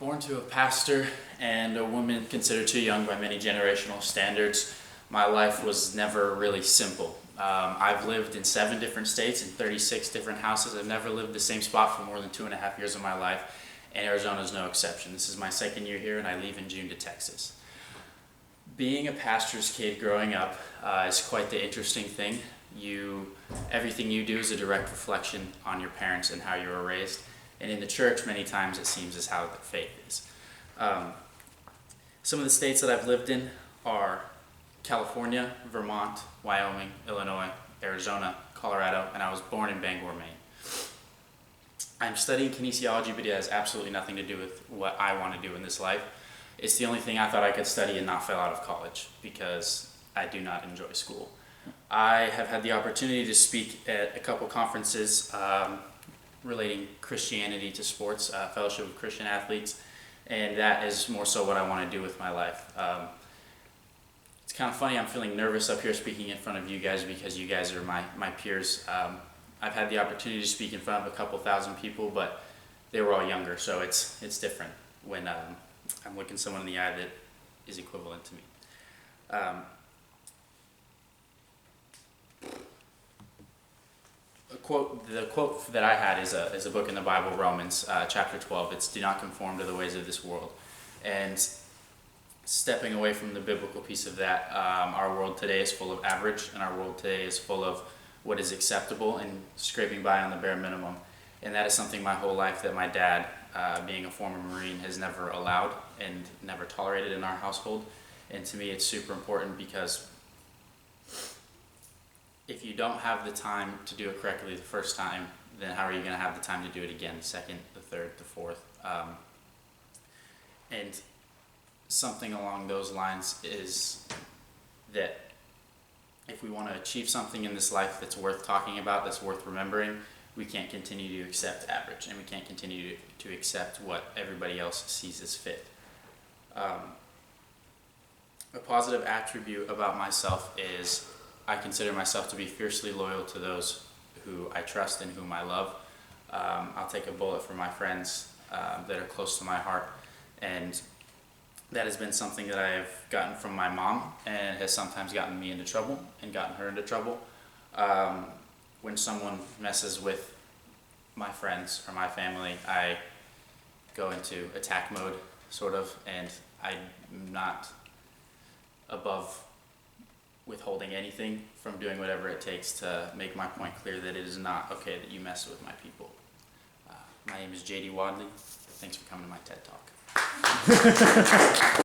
Born to a pastor and a woman considered too young by many generational standards, my life was never really simple. I've lived in 7 different states in 36 different houses. I've never lived the same spot for more than 2.5 years of my life, and Arizona is no exception. This is my 2nd year here, and I leave in June to Texas. Being a pastor's kid growing up is quite the interesting thing. Everything you do is a direct reflection on your parents and how you were raised. And in the church, many times it seems is how the faith is. Some of the states that I've lived in are California, Vermont, Wyoming, Illinois, Arizona, Colorado, and I was born in Bangor, Maine. I'm studying kinesiology, but it has absolutely nothing to do with what I want to do in this life. It's the only thing I thought I could study and not fail out of college because I do not enjoy school. I have had the opportunity to speak at a couple conferences relating Christianity to sports, Fellowship of Christian Athletes, and that is more so what I want to do with my life. It's kind of funny, I'm feeling nervous up here speaking in front of you guys because you guys are my peers. I've had the opportunity to speak in front of a couple thousand people, but they were all younger, so it's different when I'm looking someone in the eye that is equivalent to me. The quote that I had is a book in the Bible, Romans, chapter 12. It's "Do not conform to the ways of this world." And stepping away from the biblical piece of that, our world today is full of average, and our world today is full of what is acceptable and scraping by on the bare minimum. And that is something my whole life that my dad, being a former Marine, has never allowed and never tolerated in our household. And to me, it's super important because if you don't have the time to do it correctly the first time, then how are you going to have the time to do it again, the second, the third, the fourth? And something along those lines is that if we want to achieve something in this life that's worth talking about, that's worth remembering, we can't continue to accept average, and we can't continue to accept what everybody else sees as fit. A positive attribute about myself is I consider myself to be fiercely loyal to those who I trust and whom I love. I'll take a bullet for my friends that are close to my heart, and that has been something that I have gotten from my mom, and has sometimes gotten me into trouble and gotten her into trouble. When someone messes with my friends or my family, I go into attack mode, sort of, and I'm not above withholding anything from doing whatever it takes to make my point clear that it is not okay that you mess with my people. My name is J.D. Wadley. Thanks for coming to my TED Talk.